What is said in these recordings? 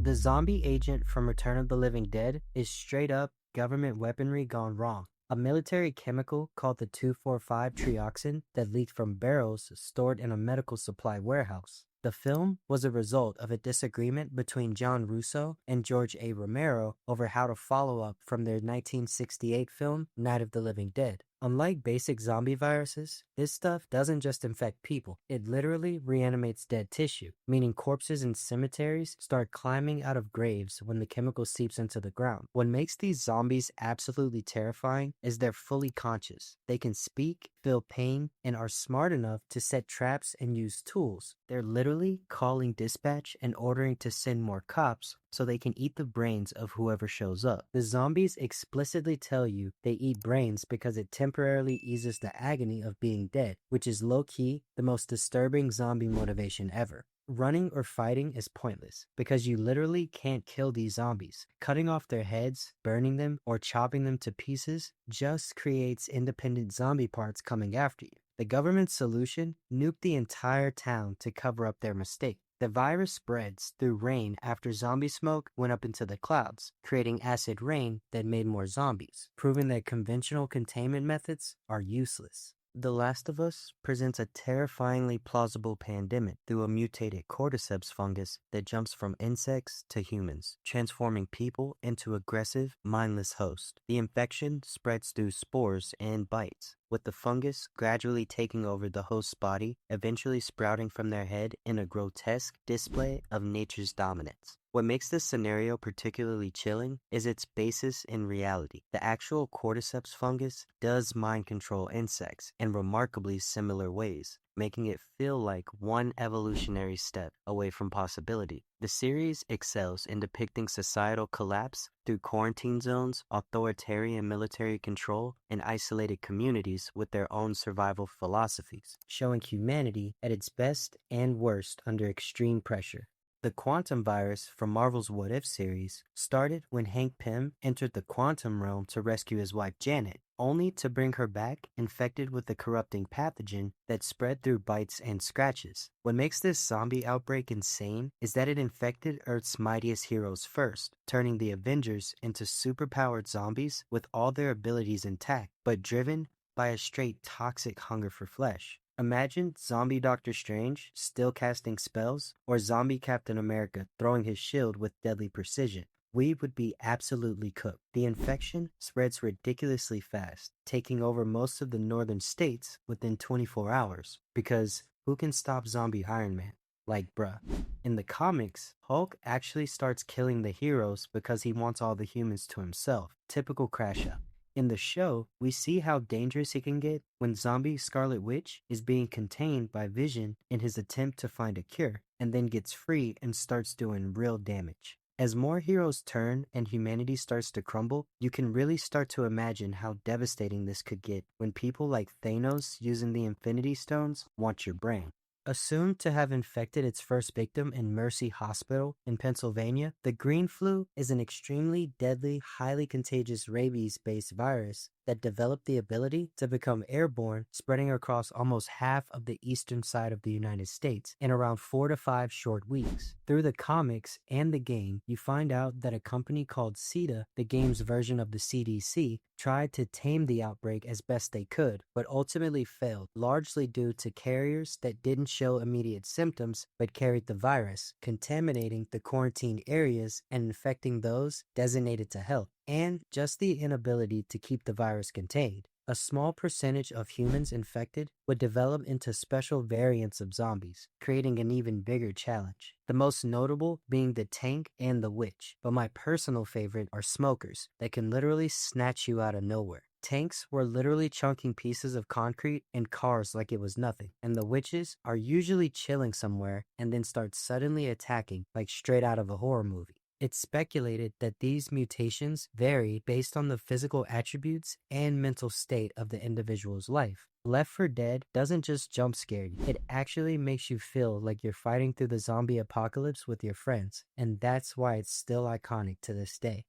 The zombie agent from Return of the Living Dead is straight up government weaponry gone wrong. A military chemical called the 2,4,5 trioxin that leaked from barrels stored in a medical supply warehouse. The film was a result of a disagreement between John Russo and George A. Romero over how to follow up from their 1968 film Night of the Living Dead. Unlike basic zombie viruses, this stuff doesn't just infect people, it literally reanimates dead tissue, meaning corpses in cemeteries start climbing out of graves when the chemical seeps into the ground. What makes these zombies absolutely terrifying is they're fully conscious. They can speak, feel pain, and are smart enough to set traps and use tools. They're literally calling dispatch and ordering to send more cops so they can eat the brains of whoever shows up. The zombies explicitly tell you they eat brains because it temporarily eases the agony of being dead, which is low-key the most disturbing zombie motivation ever. Running or fighting is pointless because you literally can't kill these zombies. Cutting off their heads, burning them, or chopping them to pieces just creates independent zombie parts coming after you. The government's solution? Nuke the entire town to cover up their mistake. The virus spreads through rain after zombie smoke went up into the clouds, creating acid rain that made more zombies, proving that conventional containment methods are useless. The Last of Us presents a terrifyingly plausible pandemic through a mutated Cordyceps fungus that jumps from insects to humans, transforming people into aggressive, mindless hosts. The infection spreads through spores and bites, with the fungus gradually taking over the host's body, eventually sprouting from their head in a grotesque display of nature's dominance. What makes this scenario particularly chilling is its basis in reality. The actual Cordyceps fungus does mind control insects in remarkably similar ways, making it feel like one evolutionary step away from possibility. The series excels in depicting societal collapse through quarantine zones, authoritarian military control, and isolated communities with their own survival philosophies, showing humanity at its best and worst under extreme pressure. The quantum virus from Marvel's What If series started when Hank Pym entered the quantum realm to rescue his wife Janet, only to bring her back infected with a corrupting pathogen that spread through bites and scratches. What makes this zombie outbreak insane is that it infected Earth's mightiest heroes first, turning the Avengers into superpowered zombies with all their abilities intact, but driven by a straight toxic hunger for flesh. Imagine zombie Doctor Strange still casting spells, or zombie Captain America throwing his shield with deadly precision. We would be absolutely cooked. The infection spreads ridiculously fast, taking over most of the northern states within 24 hours. Because who can stop zombie Iron Man? Like, bruh. In the comics, Hulk actually starts killing the heroes because he wants all the humans to himself. Typical crash out. In the show, we see how dangerous he can get when zombie Scarlet Witch is being contained by Vision in his attempt to find a cure, and then gets free and starts doing real damage. As more heroes turn and humanity starts to crumble, you can really start to imagine how devastating this could get when people like Thanos using the Infinity Stones want your brain. Assumed to have infected its first victim in Mercy Hospital in Pennsylvania, the green flu is an extremely deadly, highly contagious rabies-based virus that developed the ability to become airborne, spreading across almost half of the eastern side of the United States in around 4 to 5 short weeks. Through the comics and the game, you find out that a company called CETA, the game's version of the CDC, tried to tame the outbreak as best they could, but ultimately failed, largely due to carriers that didn't show immediate symptoms but carried the virus, contaminating the quarantine areas and infecting those designated to health, and just the inability to keep the virus contained. A small percentage of humans infected would develop into special variants of zombies, creating an even bigger challenge. The most notable being the tank and the witch, but my personal favorite are smokers that can literally snatch you out of nowhere. Tanks were literally chunking pieces of concrete and cars like it was nothing, and the witches are usually chilling somewhere and then start suddenly attacking like straight out of a horror movie. It's speculated that these mutations vary based on the physical attributes and mental state of the individual's life. Left 4 Dead doesn't just jump scare you, it actually makes you feel like you're fighting through the zombie apocalypse with your friends, and that's why it's still iconic to this day.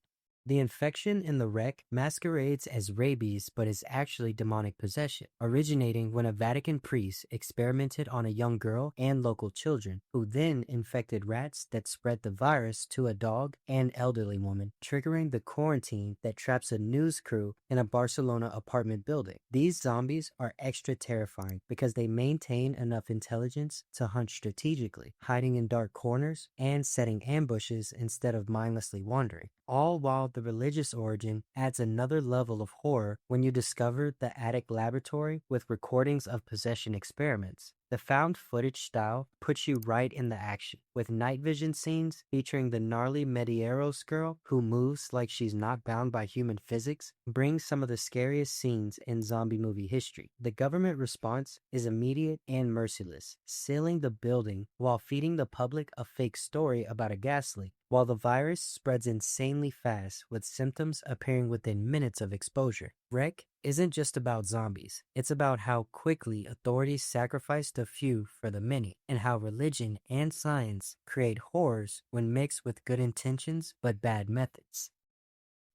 The infection in the wreck masquerades as rabies but is actually demonic possession, originating when a Vatican priest experimented on a young girl and local children, who then infected rats that spread the virus to a dog and elderly woman, triggering the quarantine that traps a news crew in a Barcelona apartment building. These zombies are extra terrifying because they maintain enough intelligence to hunt strategically, hiding in dark corners and setting ambushes instead of mindlessly wandering. All while the religious origin adds another level of horror when you discover the attic laboratory with recordings of possession experiments. The found footage style puts you right in the action, with night vision scenes featuring the gnarly Medeiros girl who moves like she's not bound by human physics, brings some of the scariest scenes in zombie movie history. The government response is immediate and merciless, sealing the building while feeding the public a fake story about a gas leak, while the virus spreads insanely fast with symptoms appearing within minutes of exposure. Wreck isn't just about zombies. It's about how quickly authorities sacrifice the few for the many, and how religion and science create horrors when mixed with good intentions but bad methods.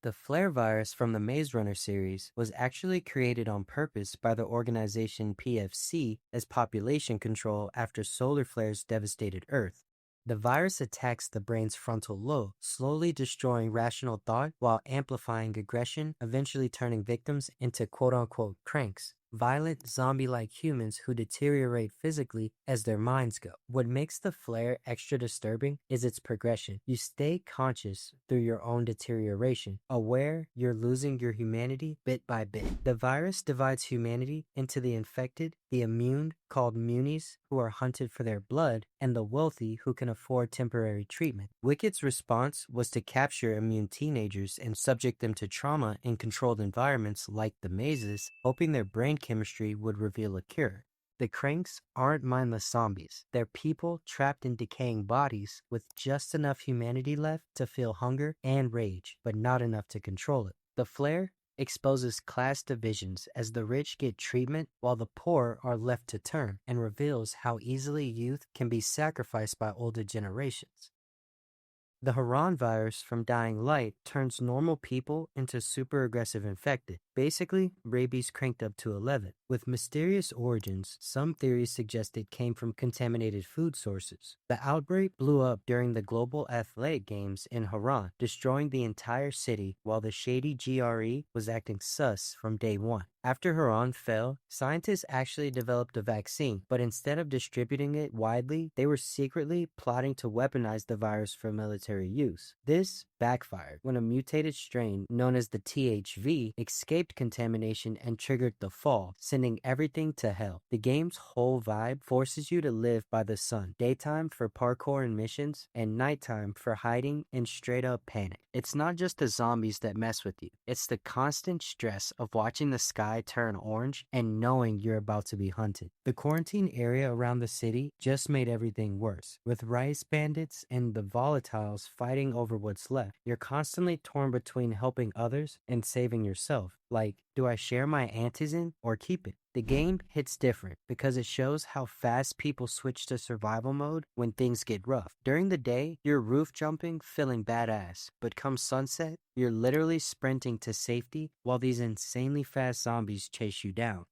The flare virus from the Maze Runner series was actually created on purpose by the organization PFC as population control after solar flares devastated Earth. The virus attacks the brain's frontal lobe, slowly destroying rational thought while amplifying aggression, eventually turning victims into quote-unquote cranks, violent zombie-like humans who deteriorate physically as their minds go. What makes the flare extra disturbing is its progression. You stay conscious through your own deterioration, aware you're losing your humanity bit by bit. The virus divides humanity into the infected, the immune, called munies, who are hunted for their blood, and the wealthy who can afford temporary treatment. Wicked's response was to capture immune teenagers and subject them to trauma in controlled environments like the mazes, hoping their brain chemistry would reveal a cure. The cranks aren't mindless zombies. They're people trapped in decaying bodies with just enough humanity left to feel hunger and rage, but not enough to control it. The flare exposes class divisions as the rich get treatment while the poor are left to turn, and reveals how easily youth can be sacrificed by older generations. The Harran virus from Dying Light turns normal people into super aggressive infected, basically rabies cranked up to 11. With mysterious origins, some theories suggest it came from contaminated food sources. The outbreak blew up during the Global Athletic Games in Harran, destroying the entire city while the shady GRE was acting sus from day one. After Harran fell, scientists actually developed a vaccine, but instead of distributing it widely, they were secretly plotting to weaponize the virus for military use. This backfired when a mutated strain known as the THV escaped contamination and triggered the fall, sending everything to hell. The game's whole vibe forces you to live by the sun, daytime for parkour and missions, and nighttime for hiding and straight up panic. It's not just the zombies that mess with you, it's the constant stress of watching the sky turn orange and knowing you're about to be hunted. The quarantine area around the city just made everything worse, with rice bandits and the volatiles fighting over what's left. You're constantly torn between helping others and saving yourself. Like, do I share my antizen or keep it? The game hits different because it shows how fast people switch to survival mode when things get rough. During the day, you're roof jumping, feeling badass, but come sunset, you're literally sprinting to safety while these insanely fast zombies chase you down.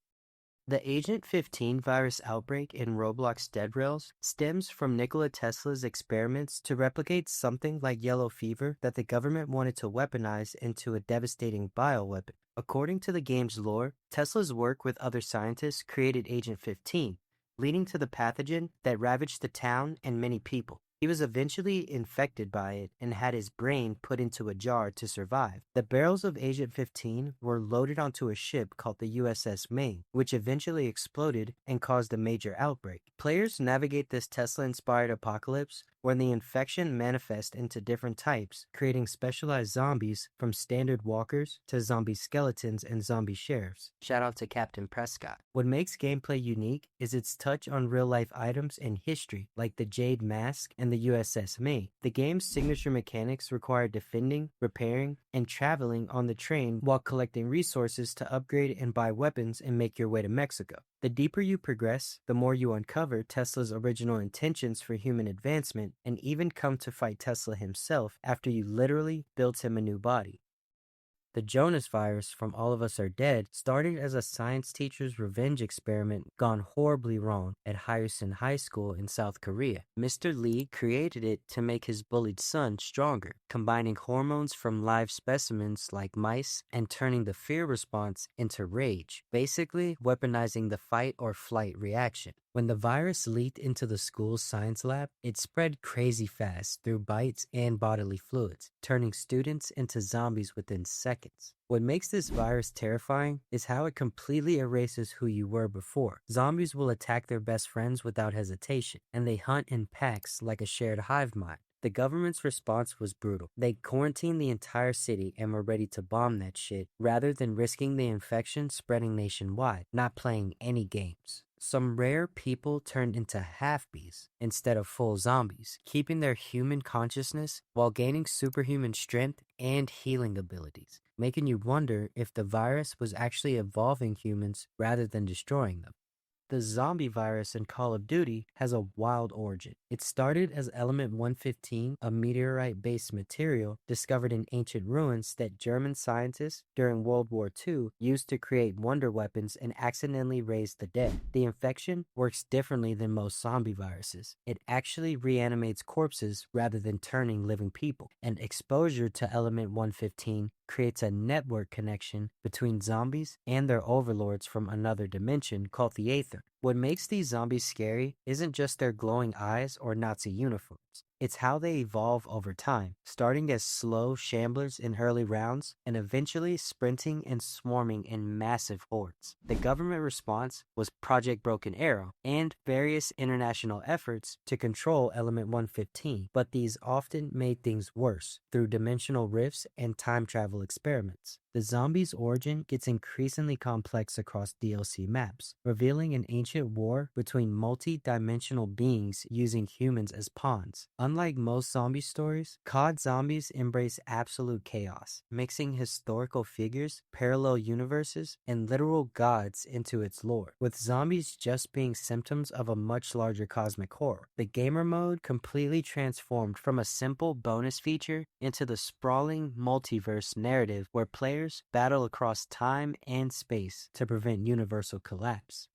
The Agent 15 virus outbreak in Roblox Dead Rails stems from Nikola Tesla's experiments to replicate something like yellow fever that the government wanted to weaponize into a devastating bioweapon. According to the game's lore, Tesla's work with other scientists created Agent 15, leading to the pathogen that ravaged the town and many people. He was eventually infected by it and had his brain put into a jar to survive. The barrels of Agent 15 were loaded onto a ship called the USS Maine, which eventually exploded and caused a major outbreak. Players navigate this Tesla-inspired apocalypse when the infection manifests into different types, creating specialized zombies from standard walkers to zombie skeletons and zombie sheriffs. Shout out to Captain Prescott. What makes gameplay unique is its touch on real-life items and history, like the Jade Mask and the USS Maine. The game's signature mechanics require defending, repairing, and traveling on the train while collecting resources to upgrade and buy weapons and make your way to Mexico. The deeper you progress, the more you uncover Tesla's original intentions for human advancement and even come to fight Tesla himself after you literally built him a new body. The Jonas virus from All of Us Are Dead started as a science teacher's revenge experiment gone horribly wrong at Hyosin High School in South Korea. Mr. Lee created it to make his bullied son stronger, combining hormones from live specimens like mice and turning the fear response into rage, basically weaponizing the fight or flight reaction. When the virus leaked into the school's science lab, it spread crazy fast through bites and bodily fluids, turning students into zombies within seconds. What makes this virus terrifying is how it completely erases who you were before. Zombies will attack their best friends without hesitation, and they hunt in packs like a shared hive mind. The government's response was brutal. They quarantined the entire city and were ready to bomb that shit rather than risking the infection spreading nationwide, not playing any games. Some rare people turned into half-beasts instead of full zombies, keeping their human consciousness while gaining superhuman strength and healing abilities, making you wonder if the virus was actually evolving humans rather than destroying them. The zombie virus in Call of Duty has a wild origin. It started as Element 115, a meteorite-based material discovered in ancient ruins that German scientists during World War II used to create wonder weapons and accidentally raise the dead. The infection works differently than most zombie viruses. It actually reanimates corpses rather than turning living people, and exposure to Element 115 creates a network connection between zombies and their overlords from another dimension called the Aether. What makes these zombies scary isn't just their glowing eyes or Nazi uniforms. It's how they evolve over time, starting as slow shamblers in early rounds and eventually sprinting and swarming in massive hordes. The government response was Project Broken Arrow and various international efforts to control Element 115, but these often made things worse through dimensional rifts and time travel experiments. The zombie's origin gets increasingly complex across DLC maps, revealing an ancient war between multi-dimensional beings using humans as pawns. Unlike most zombie stories, COD Zombies embrace absolute chaos, mixing historical figures, parallel universes, and literal gods into its lore, with zombies just being symptoms of a much larger cosmic horror. The gamer mode completely transformed from a simple bonus feature into the sprawling multiverse narrative where players battle across time and space to prevent universal collapse.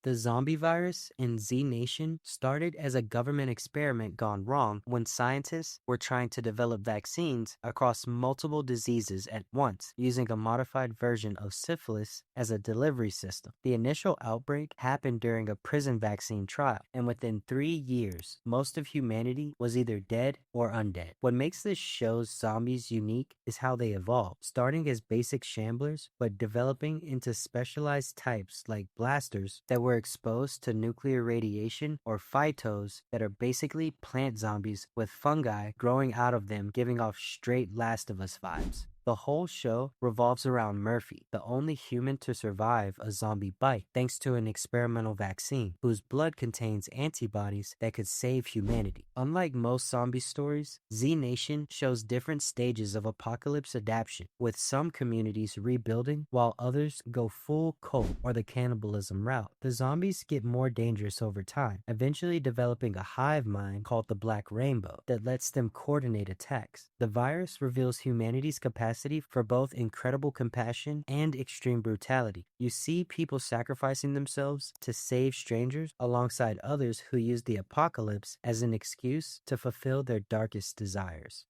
The zombie virus in Z Nation started as a government experiment gone wrong when scientists were trying to develop vaccines across multiple diseases at once using a modified version of syphilis as a delivery system. The initial outbreak happened during a prison vaccine trial, and within 3 years, most of humanity was either dead or undead. What makes this show's zombies unique is how they evolve, starting as basic shamblers but developing into specialized types like blasters that were exposed to nuclear radiation, or phytos that are basically plant zombies with fungi growing out of them, giving off straight Last of Us vibes. The whole show revolves around Murphy, the only human to survive a zombie bite thanks to an experimental vaccine whose blood contains antibodies that could save humanity. Unlike most zombie stories, Z Nation shows different stages of apocalypse adaptation, with some communities rebuilding while others go full cult or the cannibalism route. The zombies get more dangerous over time, eventually developing a hive mind called the Black Rainbow that lets them coordinate attacks. The virus reveals humanity's capacity for both incredible compassion and extreme brutality. You see people sacrificing themselves to save strangers alongside others who use the apocalypse as an excuse to fulfill their darkest desires.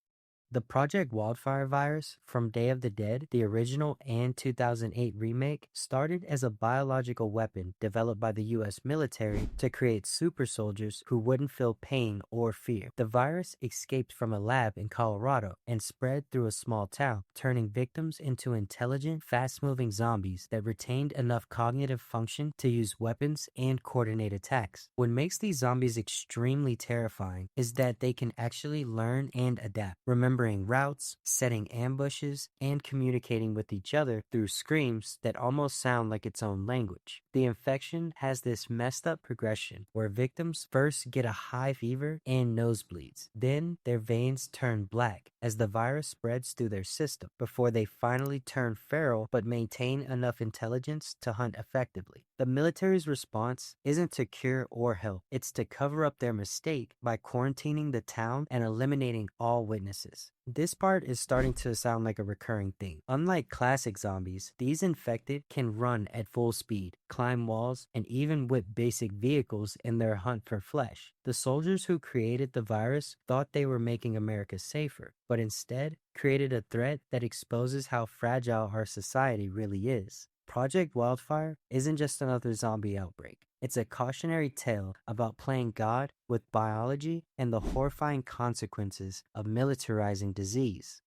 The Project Wildfire virus from Day of the Dead, the original and 2008 remake, started as a biological weapon developed by the US military to create super soldiers who wouldn't feel pain or fear. The virus escaped from a lab in Colorado and spread through a small town, turning victims into intelligent, fast-moving zombies that retained enough cognitive function to use weapons and coordinate attacks. What makes these zombies extremely terrifying is that they can actually learn and adapt, remembering routes, setting ambushes, and communicating with each other through screams that almost sound like its own language. The infection has this messed up progression where victims first get a high fever and nosebleeds. Then their veins turn black as the virus spreads through their system before they finally turn feral but maintain enough intelligence to hunt effectively. The military's response isn't to cure or help, it's to cover up their mistake by quarantining the town and eliminating all witnesses. This part is starting to sound like a recurring thing. Unlike classic zombies, these infected can run at full speed, climb walls, and even whip basic vehicles in their hunt for flesh. The soldiers who created the virus thought they were making America safer, but instead created a threat that exposes how fragile our society really is. Project Wildfire isn't just another zombie outbreak. It's a cautionary tale about playing God with biology and the horrifying consequences of militarizing disease.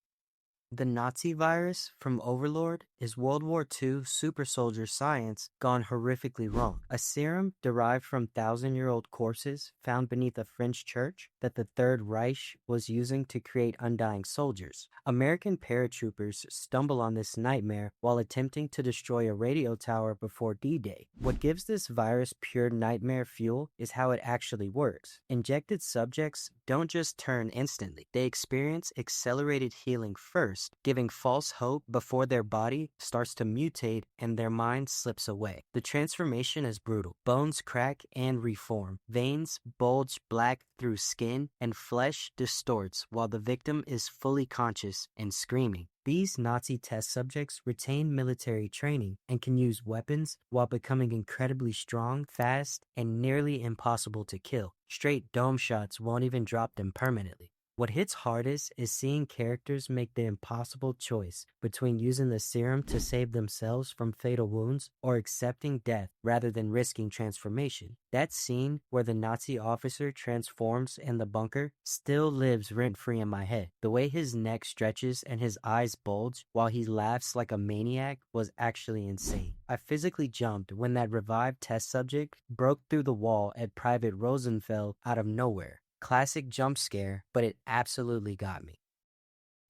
The Nazi virus from Overlord is World War II super soldier science gone horrifically wrong. A serum derived from thousand-year-old corpses found beneath a French church that the Third Reich was using to create undying soldiers. American paratroopers stumble on this nightmare while attempting to destroy a radio tower before D-Day. What gives this virus pure nightmare fuel is how it actually works. Injected subjects don't just turn instantly. They experience accelerated healing first, giving false hope before their body starts to mutate and their mind slips away. The transformation is brutal. Bones crack and reform. Veins bulge black through skin, and flesh distorts while the victim is fully conscious and screaming. These Nazi test subjects retain military training and can use weapons while becoming incredibly strong, fast, and nearly impossible to kill. Straight dome shots won't even drop them permanently. What hits hardest is seeing characters make the impossible choice between using the serum to save themselves from fatal wounds or accepting death rather than risking transformation. That scene where the Nazi officer transforms in the bunker still lives rent-free in my head. The way his neck stretches and his eyes bulge while he laughs like a maniac was actually insane. I physically jumped when that revived test subject broke through the wall at Private Rosenfeld out of nowhere. Classic jump scare, but it absolutely got me.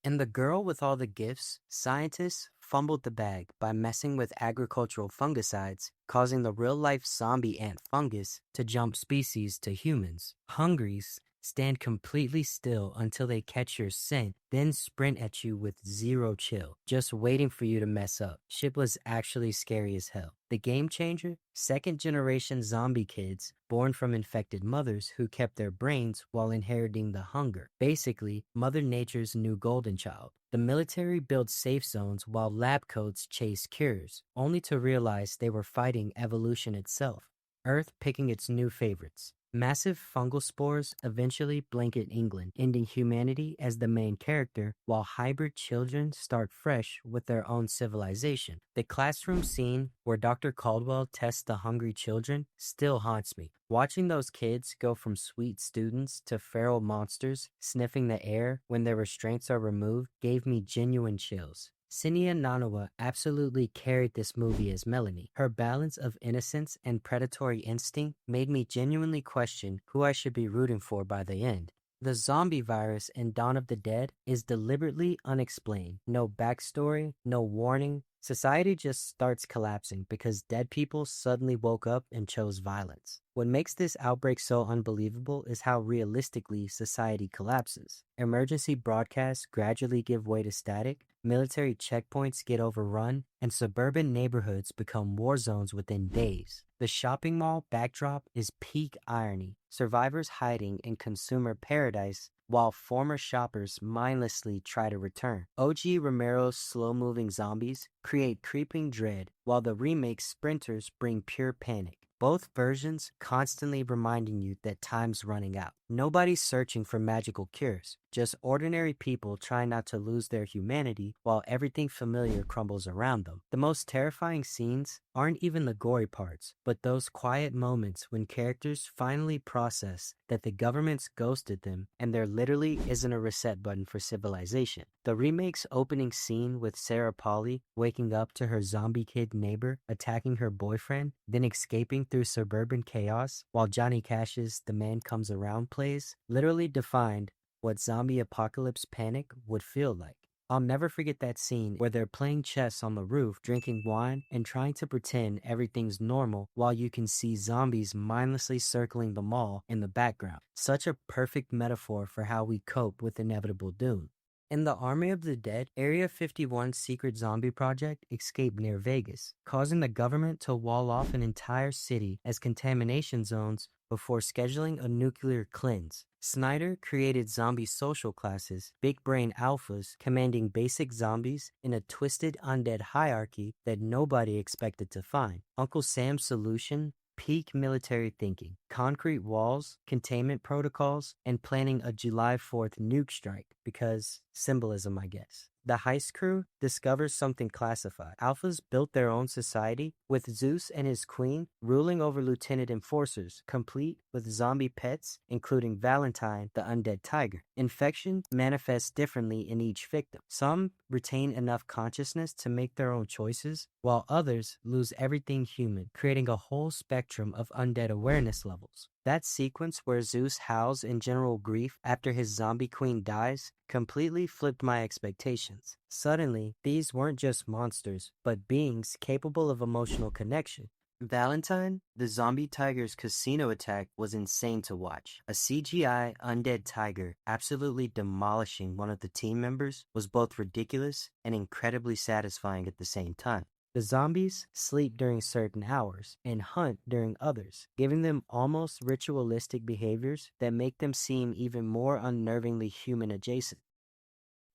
And the girl with all the gifts, scientists fumbled the bag by messing with agricultural fungicides, causing the real-life zombie ant fungus to jump species to humans. Hungries stand completely still until they catch your scent, then sprint at you with zero chill, just waiting for you to mess up. Shit was actually scary as hell. The game changer? Second-generation zombie kids born from infected mothers who kept their brains while inheriting the hunger. Basically, Mother Nature's new golden child. The military built safe zones while lab coats chased cures, only to realize they were fighting evolution itself. Earth picking its new favorites. Massive fungal spores eventually blanket England, ending humanity as the main character, while hybrid children start fresh with their own civilization. The classroom scene where Dr. Caldwell tests the hungry children still haunts me. Watching those kids go from sweet students to feral monsters sniffing the air when their restraints are removed gave me genuine chills. Sinia Nanawa absolutely carried this movie as Melanie. Her balance of innocence and predatory instinct made me genuinely question who I should be rooting for by the end. The zombie virus in Dawn of the Dead is deliberately unexplained. No backstory, no warning. Society just starts collapsing because dead people suddenly woke up and chose violence. What makes this outbreak so unbelievable is how realistically society collapses. Emergency broadcasts gradually give way to static, military checkpoints get overrun, and suburban neighborhoods become war zones within days. The shopping mall backdrop is peak irony. Survivors hiding in consumer paradise while former shoppers mindlessly try to return. OG Romero's slow-moving zombies create creeping dread, while the remake sprinters bring pure panic. Both versions constantly reminding you that time's running out. Nobody's searching for magical cures, just ordinary people trying not to lose their humanity while everything familiar crumbles around them. The most terrifying scenes aren't even the gory parts, but those quiet moments when characters finally process that the government's ghosted them and there literally isn't a reset button for civilization. The remake's opening scene with Sarah Polley waking up to her zombie kid neighbor attacking her boyfriend, then escaping through suburban chaos while Johnny Cash's The Man Comes Around plays, literally defined what zombie apocalypse panic would feel like. I'll never forget that scene where they're playing chess on the roof, drinking wine, and trying to pretend everything's normal while you can see zombies mindlessly circling the mall in the background. Such a perfect metaphor for how we cope with inevitable doom. In the Army of the Dead, Area 51's secret zombie project escaped near Vegas, causing the government to wall off an entire city as contamination zones before scheduling a nuclear cleanse. Snyder created zombie social classes, big brain alphas commanding basic zombies in a twisted undead hierarchy that nobody expected to find. Uncle Sam's solution: peak military thinking, concrete walls, containment protocols, and planning a July 4th nuke strike because symbolism, I guess. The heist crew discovers something classified. Alphas built their own society, with Zeus and his queen ruling over lieutenant enforcers, complete with zombie pets, including Valentine, the undead tiger. Infection manifests differently in each victim. Some retain enough consciousness to make their own choices, while others lose everything human, creating a whole spectrum of undead awareness levels. That sequence where Zeus howls in general grief after his zombie queen dies completely flipped my expectations. Suddenly, these weren't just monsters, but beings capable of emotional connection. Valentine, the zombie tiger's casino attack was insane to watch. A CGI undead tiger absolutely demolishing one of the team members was both ridiculous and incredibly satisfying at the same time. The zombies sleep during certain hours and hunt during others, giving them almost ritualistic behaviors that make them seem even more unnervingly human adjacent.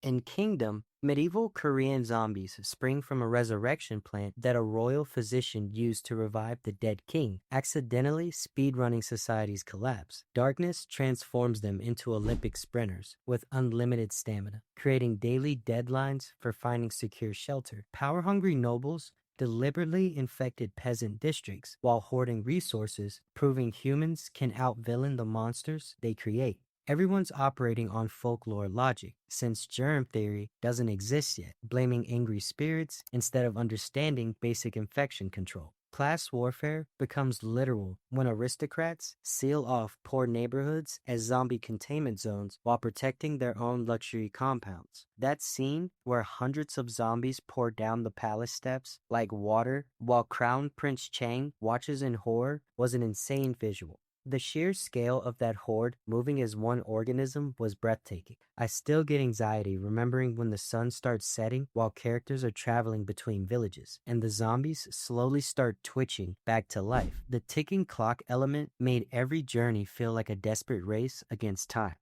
In Kingdom, medieval Korean zombies spring from a resurrection plant that a royal physician used to revive the dead king, accidentally speedrunning society's collapse. Darkness transforms them into Olympic sprinters with unlimited stamina, creating daily deadlines for finding secure shelter. Power-hungry nobles deliberately infected peasant districts while hoarding resources, proving humans can out-villain the monsters they create. Everyone's operating on folklore logic, since germ theory doesn't exist yet, blaming angry spirits instead of understanding basic infection control. Class warfare becomes literal when aristocrats seal off poor neighborhoods as zombie containment zones while protecting their own luxury compounds. That scene where hundreds of zombies pour down the palace steps like water while Crown Prince Chang watches in horror was an insane visual. The sheer scale of that horde moving as one organism was breathtaking. I still get anxiety remembering when the sun starts setting while characters are traveling between villages, and the zombies slowly start twitching back to life. The ticking clock element made every journey feel like a desperate race against time.